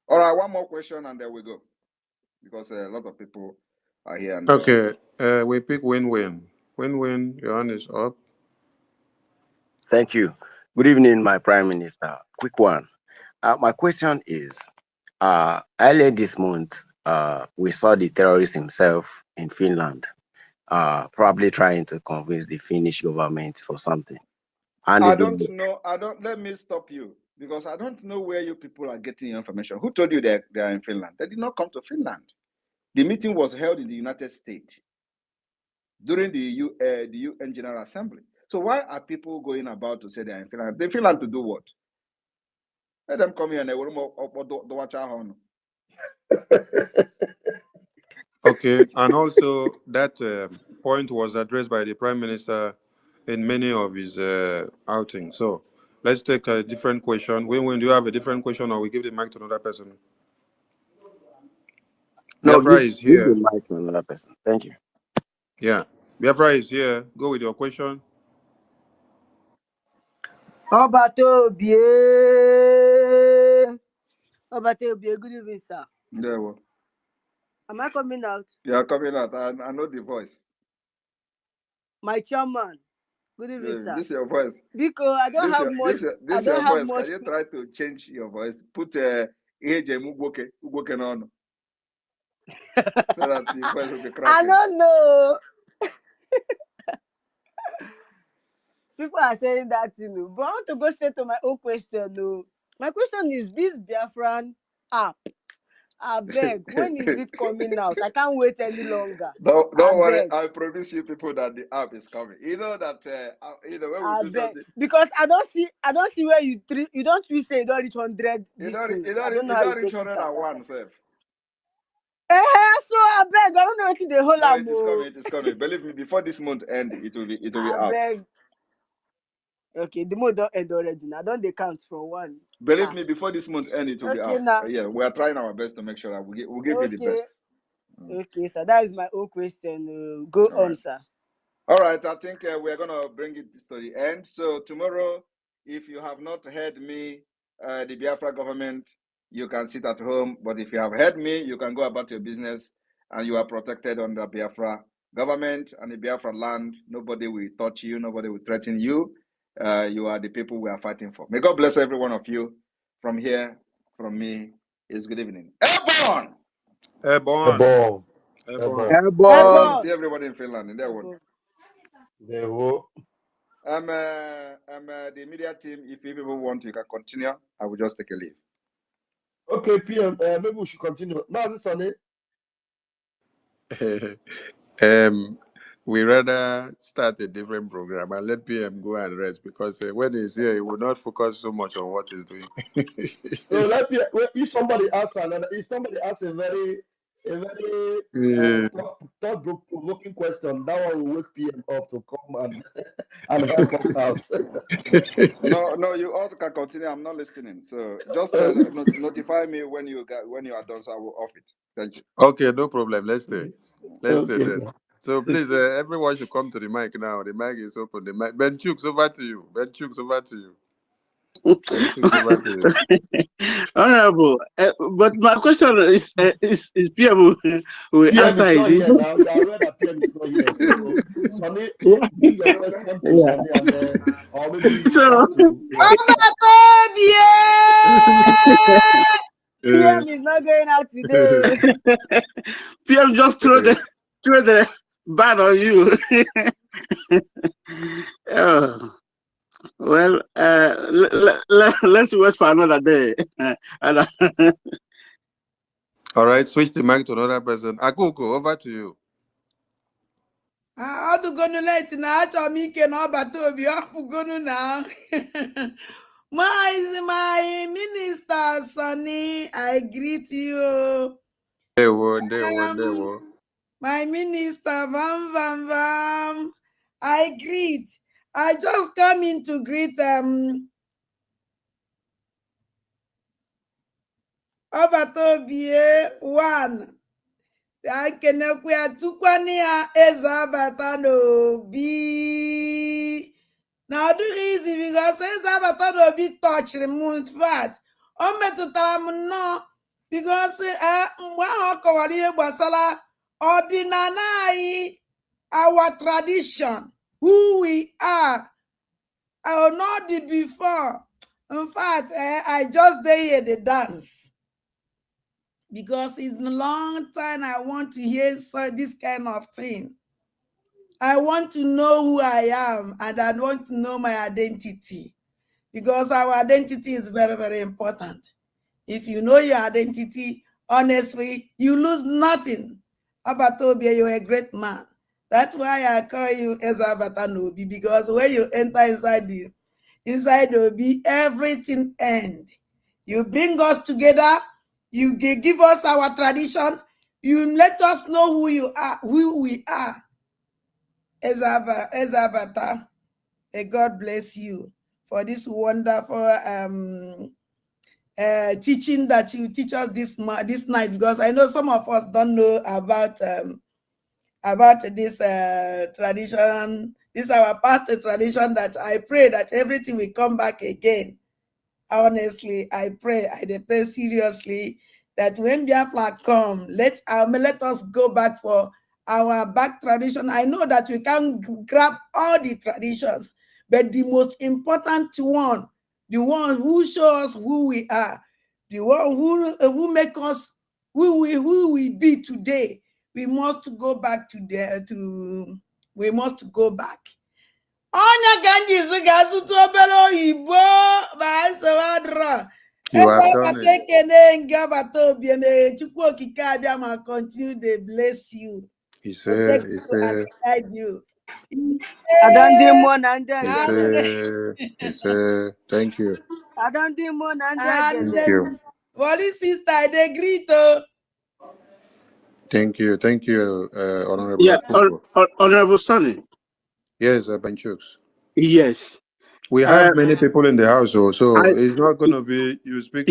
All right, one more question and there we go. Because a lot of people are here. And, Okay, we pick win-win. Win-win, your hand is up. Thank you. Good evening, my Prime Minister. Quick one. My question is, earlier this month, we saw the terrorist himself in Finland, probably trying to convince the Finnish government for something. And I don't know. Let me stop you because I don't know where you people are getting your information. Who told you they are in Finland? They did not come to Finland. The meeting was held in the United States during the UN General Assembly. So why are people going about to say they are in Finland? They're in Finland to do what? Let them come here and they will watch our horn. Okay, and also that point was addressed by the Prime Minister in many of his outings. So let's take a different question. When do you have a different question, or we give the mic to another person? no, Biafra is give here. the mic to another person. Thank you. Yeah, Biafra is here. Go with your question. Obatobie, good evening, sir. There we. Am I coming out? You are coming out. I know the voice. My chairman. Good evening, sir. This is your voice. Because I don't have much. This your voice. Can you try to change your voice? Put Ugoke on. So that the voice will be cracking. I don't know. People are saying that, but I want to go straight to my own question. My question is this Biafran app. I beg, when is it coming out? I can't wait any longer. Don't worry. I promise you people that the app is coming. You know that when we do something. Because I don't see where you don't say you don't reach 100. You don't reach 101, Seth. So I beg, I don't know what the whole No, it is coming. Believe me, before this month end, it will be out. Beg. Okay, the month don't end already. Now don't they count for one? Believe me, before this month end, it will be out. Now. Yeah, we are trying our best to make sure that we'll give you the best. Okay, so that is my own question. Go on, sir. All right, I think we are gonna bring it to the end. So tomorrow, if you have not heard me, the Biafra government you can sit at home. But if you have heard me, you can go about your business, and you are protected under Biafra government and the Biafra land. Nobody will touch you. Nobody will threaten you. You are the people we are fighting for. May God bless every one of you. From here, from me, is good evening. Airborne! Airborne. Airborne. Airborne. Airborne. Airborne. See everybody in Finland in their one. There we I'm the media team. If you people want, you can continue. I will just take a leave. Okay, PM. Maybe we should continue. Now, this on it. We rather start a different program and let PM go and rest, because when he's here, he will not focus so much on what he's doing. So let me. If somebody asks another, if somebody asks a very Yeah. thought-provoking question, that one will wake PM up to come and help us out. No, you all can continue. I'm not listening. So just notify me when you are done, so I will off it. Thank you. Okay, no problem. Let's stay. Let's stay Okay. there. So please, everyone should come to the mic now. The mic is open. The mic. Ben Chooks, over to you. Ben Chooks, over to you. Ben Chooks, over to you. Honorable, but my question is PM will PM answer is not it. here now. You are aware that PM is not here. So, Sonny, Yeah. bring your question to Yeah. Sonny, and or maybe you So, have to. Yeah. PM is not going out today. PM just throw the ban on you. Oh, well, let's wait for another day. All right, switch the mic to another person. Akuko, over to you. How to go to late now? Achọ m ike na ọbata obi ọpụgonu na. My minister Sonny, I greet you. My minister Vam. I greet. I just come in to greet ọbata obi one. I can tukwania ezabata no be. Now the reason because ezabata no be touch the moon fat. O metutara m no because mgbe ahụ kọwara ihe gbasara ọdịnala anyị, our tradition, who we are. I will not the before. In fact, I just dey the dance. Because it's a long time I want to hear this kind of thing. I want to know who I am, and I want to know my identity. Because our identity is very, very important. If you know your identity, honestly, you lose nothing. Abatobia, you're a great man. That's why I call you Ezabata, because when you enter inside Obi, everything ends. You bring us together. You give us our tradition. You let us know who you are, who we are. Ezabata, God bless you for this wonderful teaching that you teach us this night, because I know some of us don't know about this tradition. This is our past tradition that I pray that everything will come back again. Honestly, I pray seriously that when Biafra come, let us go back for our back tradition. I know that we can't grab all the traditions, but the most important one, the one who shows us who we are, the one who make us who we be today, we must go back we must go back. Onya ganjizi ga-azụta obere oyibo ma nsewadro. Chukwu okike abịa ma continue to bless you. He said. You. Thank you. Thank you. Holy sister, I greet. Thank you, Honorable. Yeah, Honorable Sonny. Yes, Ben Chooks. Yes. We have many people in the house, so it's not going to be you speak.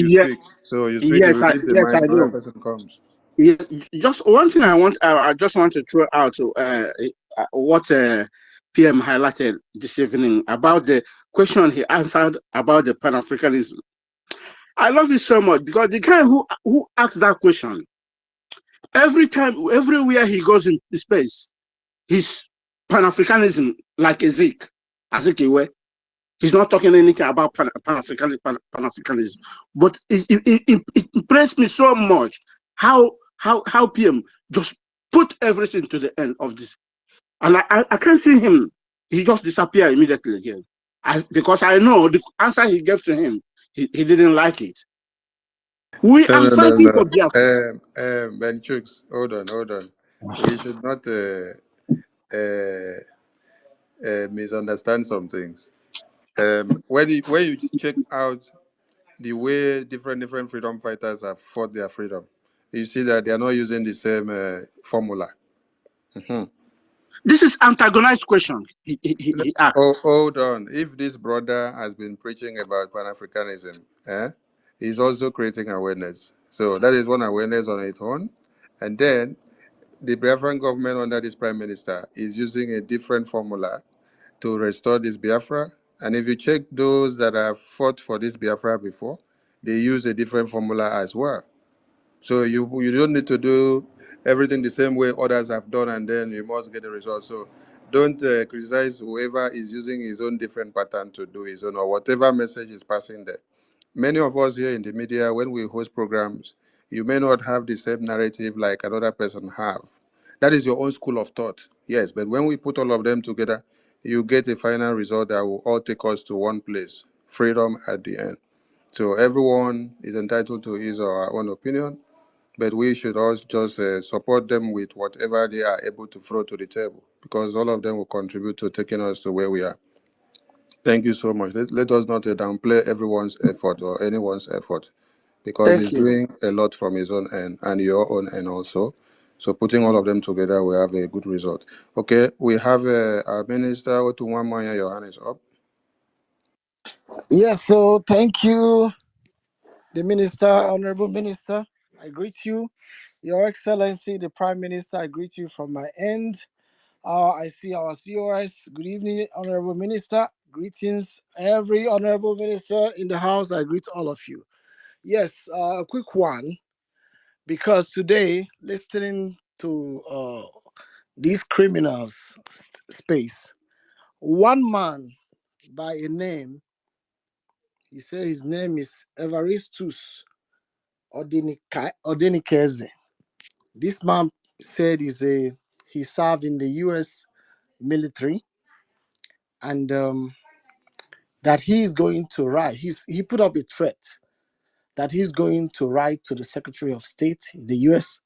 So you speak, you release the mic, another person comes. Yes, just one thing I just want to throw out what PM highlighted this evening about the question he answered about the Pan-Africanism. I love it so much because the guy who asked that question, every time, everywhere he goes in space, he's Pan-Africanism like Ezekiel. He's not talking anything about Pan-Africanism. But it impressed me so much how PM just put everything to the end of this. And I can't see him. He just disappeared immediately again. Because I know the answer he gave to him, he didn't like it. I'm fighting for Biafra. Ben Chooks, hold on. We should not misunderstand some things. When you check out the way different freedom fighters have fought their freedom, you see that they are not using the same formula. Mhm. This is antagonized question he asked. Hold on. If this brother has been preaching about Pan-Africanism, he's also creating awareness. So that is one awareness on its own. And then the Biafran government under this prime minister is using a different formula to restore this Biafra. And if you check those that have fought for this Biafra before, they use a different formula as well. So you don't need to do everything the same way others have done, and then you must get the result. So don't criticize whoever is using his own different pattern to do his own or whatever message is passing there. Many of us here in the media, when we host programs, you may not have the same narrative like another person have. That is your own school of thought, yes. But when we put all of them together, you get a final result that will all take us to one place, freedom at the end. So everyone is entitled to his or her own opinion, but we should also just support them with whatever they are able to throw to the table, because all of them will contribute to taking us to where we are. Thank you so much. Let us not downplay everyone's effort or anyone's effort, because Thank he's you. doing a lot from his own end and your own end also. So putting all of them together, we have a good result. Okay, we have our minister, Otunwamanya, your hand is up. Yes, so thank you, the minister, honorable minister. I greet you, Your Excellency, the Prime Minister. I greet you from my end. I see our COS. Good evening, honorable minister. Greetings, every honorable minister in the house. I greet all of you. Yes, a quick one, because today, listening to these criminals' space, one man by a name, he said his name is Evaristus Odenikeze. This man said he served in the U.S. military, and that he is going to write. He put up a threat that he's going to write to the Secretary of State in the U.S.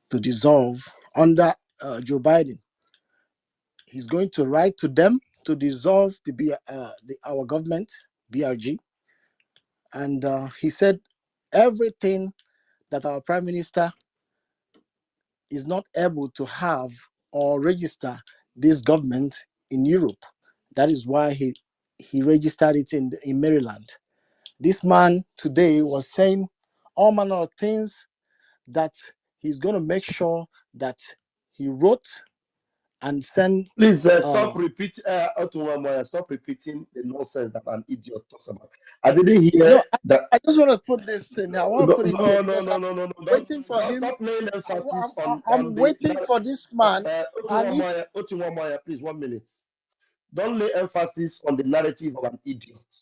to dissolve under Joe Biden. He's going to write to them to dissolve our government, BRG, and he said everything that our Prime Minister is not able to have or register this government in Europe. That is why he registered it in Maryland. This man today was saying all manner of things that he's going to make sure that he wrote and sent. Please stop repeating. Stop repeating the nonsense that an idiot talks about. I didn't hear No, that. I just want to put this in. I want to put it here because I'm No. waiting for Don't him. stop laying emphasis on I'm the. waiting for this man. And if Otunwamaya, please 1 minute. Don't lay emphasis on the narrative of an idiot.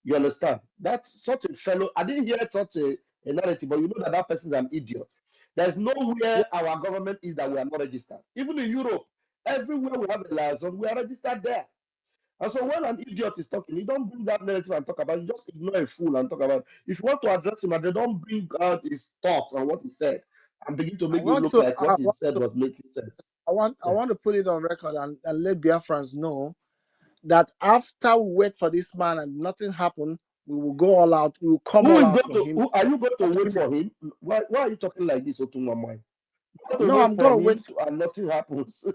You understand? That's such a fellow. I didn't hear such a narrative, but you know that person is an idiot. There's nowhere yeah, our government is that we are not registered. Even in Europe, everywhere we have a liaison, we are registered there. And so when an idiot is talking, you don't bring that narrative and talk about it. You just ignore a fool and talk about it. If you want to address him, and they don't bring out his thoughts and what he said and begin to make it look like what he said was making sense. I want to put it on record and let Biafrans know that after we wait for this man and nothing happened, we will go all out. We will come all out for him. Are you going to wait for him? Why are you talking like this, Otunwamai? You want to No, wait I'm gonna for wait. him and nothing happens.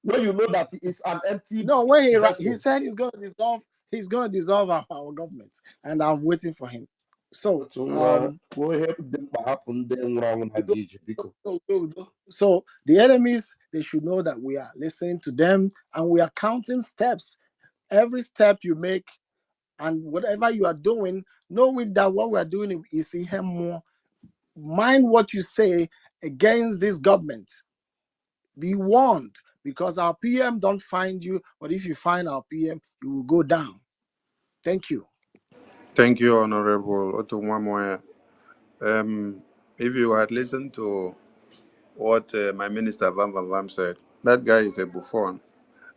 When you know that it's an empty No, when he vessel. said he's gonna dissolve. He's gonna dissolve our government, and I'm waiting for him. So Go ahead, then what happened then wrong so the enemies, they should know that we are listening to them and we are counting steps. Every step you make And whatever you are doing, know it that what we are doing is here more. Mind what you say against this government. Be warned, because our PM don't find you, but if you find our PM, you will go down. Thank you. Thank you, Honorable Otumwamoya. If you had listened to what my minister Vam Vam Vam said, that guy is a buffon.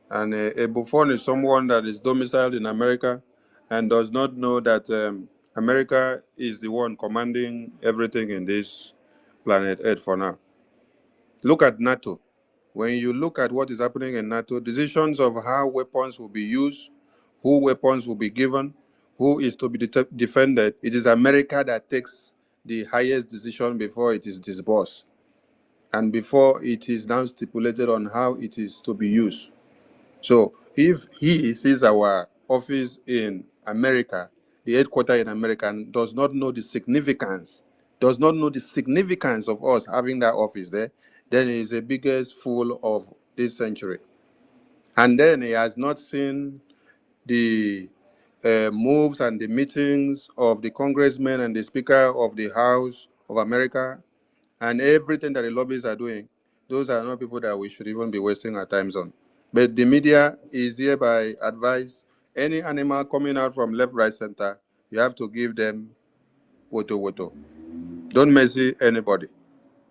And a buffon is someone that is domiciled in America and does not know that America is the one commanding everything in this planet Earth for now. Look at NATO. When you look at what is happening in NATO, decisions of how weapons will be used, who weapons will be given, who is to be defended, it is America that takes the highest decision before it is disbursed and before it is now stipulated on how it is to be used. So if he sees our office in America, the headquarters in America, and does not know the significance, of us having that office there, then he is the biggest fool of this century. And then he has not seen the moves and the meetings of the congressmen and the Speaker of the House of America and everything that the lobbyists are doing. Those are not people that we should even be wasting our time on. But the media is hereby advised any animal coming out from left, right, center, you have to give them woto woto. Don't messy anybody.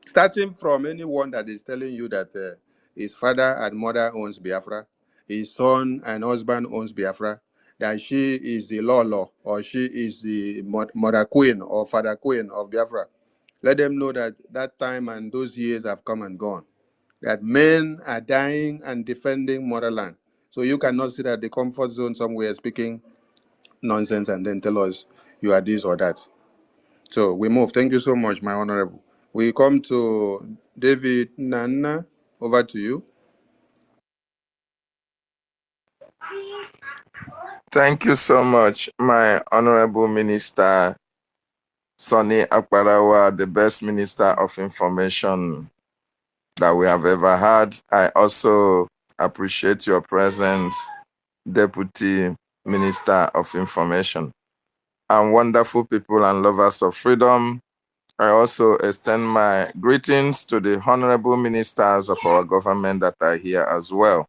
Starting from anyone that is telling you that his father and mother owns Biafra, his son and husband owns Biafra, that she is the law, or she is the mother queen or father queen of Biafra. Let them know that that time and those years have come and gone. That men are dying and defending motherland. So you cannot sit at the comfort zone somewhere speaking nonsense and then tell us you are this or that. So we move. Thank you so much, my honorable. We come to David Nana. Over to you. Thank you so much, my honorable minister, Sonny Akparawa, the best minister of information that we have ever had. I also appreciate your presence, Deputy Minister of Information, and wonderful people and lovers of freedom. I also extend my greetings to the honorable ministers of our government that are here as well.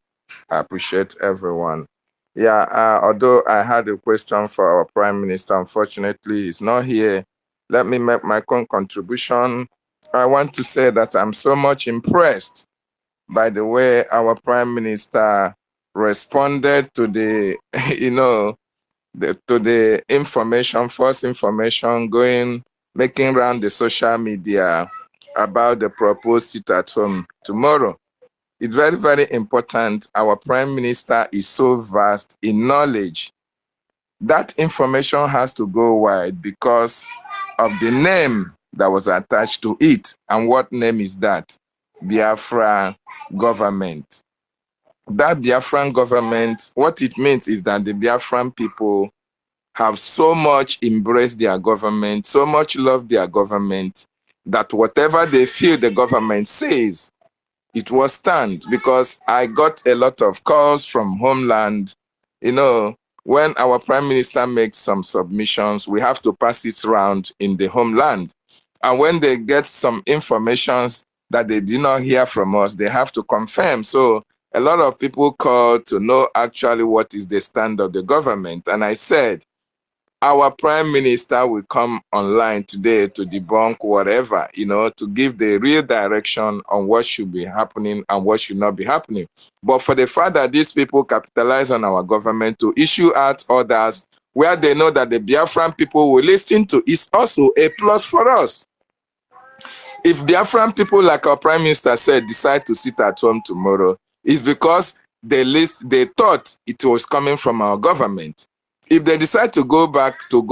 I appreciate everyone. Yeah, although I had a question for our Prime Minister, unfortunately, he's not here. Let me make my contribution. I want to say that I'm so much impressed by the way our Prime Minister responded to the, to the information, false information making around the social media about the proposed sit at home tomorrow. It's very, very important. Our Prime Minister is so vast in knowledge. That information has to go wide because of the name that was attached to it. And what name is that? Biafra government. That Biafran government, what it means is that the Biafran people have so much embraced their government, so much loved their government, that whatever they feel the government says, it will stand. Because I got a lot of calls from homeland. When our Prime Minister makes some submissions, we have to pass it around in the homeland. And when they get some informations that they did not hear from us, they have to confirm. So a lot of people call to know actually what is the stand of the government. And I said, our Prime Minister will come online today to debunk whatever, to give the real direction on what should be happening and what should not be happening. But for the fact that these people capitalize on our government to issue out orders where they know that the Biafran people will listen to is also a plus for us. If Biafran people, like our Prime Minister said, decide to sit at home tomorrow, it's because they thought it was coming from our government. If they decide to go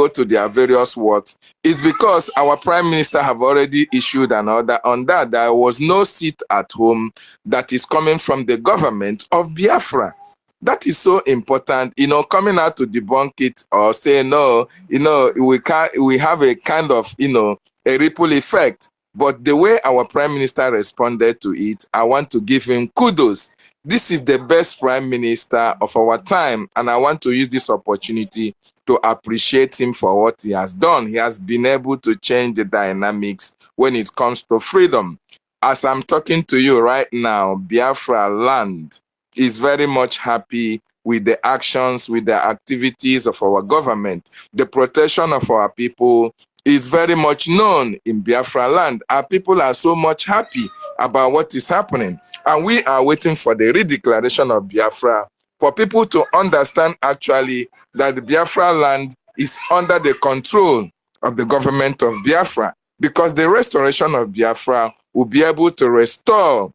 to their various works, it's because our Prime Minister have already issued an order on that. There was no sit at home that is coming from the government of Biafra. That is so important, coming out to debunk it or say, no, we have a kind of, a ripple effect. But the way our Prime Minister responded to it, I want to give him kudos. This is the best Prime Minister of our time, and I want to use this opportunity to appreciate him for what he has done. He has been able to change the dynamics when it comes to freedom. As I'm talking to you right now, Biafra land is very much happy with the actions, with the activities of our government. The protection of our people is very much known in Biafra land. Our people are so much happy about what is happening. And we are waiting for the redeclaration of Biafra for people to understand actually that the Biafra land is under the control of the government of Biafra, because the restoration of Biafra will be able to restore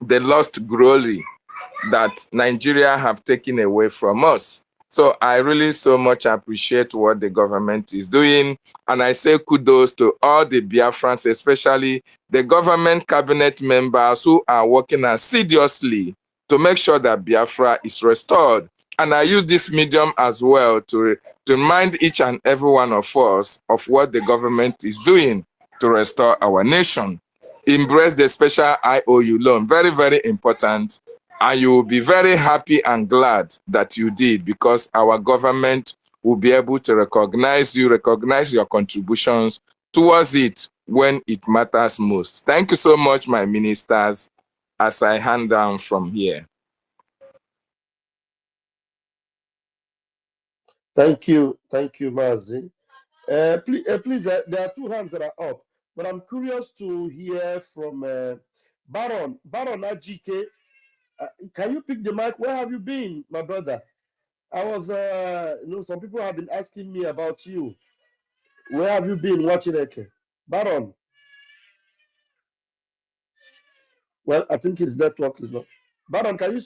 the lost glory that Nigeria have taken away from us. So I really so much appreciate what the government is doing. And I say kudos to all the Biafrans, especially the government cabinet members who are working assiduously to make sure that Biafra is restored. And I use this medium as well to remind each and every one of us of what the government is doing to restore our nation. Embrace the special IOU loan. Very, very important. And you will be very happy and glad that you did, because our government will be able to recognize you, recognize your contributions towards it when it matters most. Thank you so much, my ministers, as I hand down from here. Thank you, Mazi. Please, there are two hands that are up, but I'm curious to hear from Baron Ajike. Can you pick the mic? Where have you been, my brother? I was, some people have been asking me about you. Where have you been watching Eke? Baron? Well, I think his network is not. Baron, can you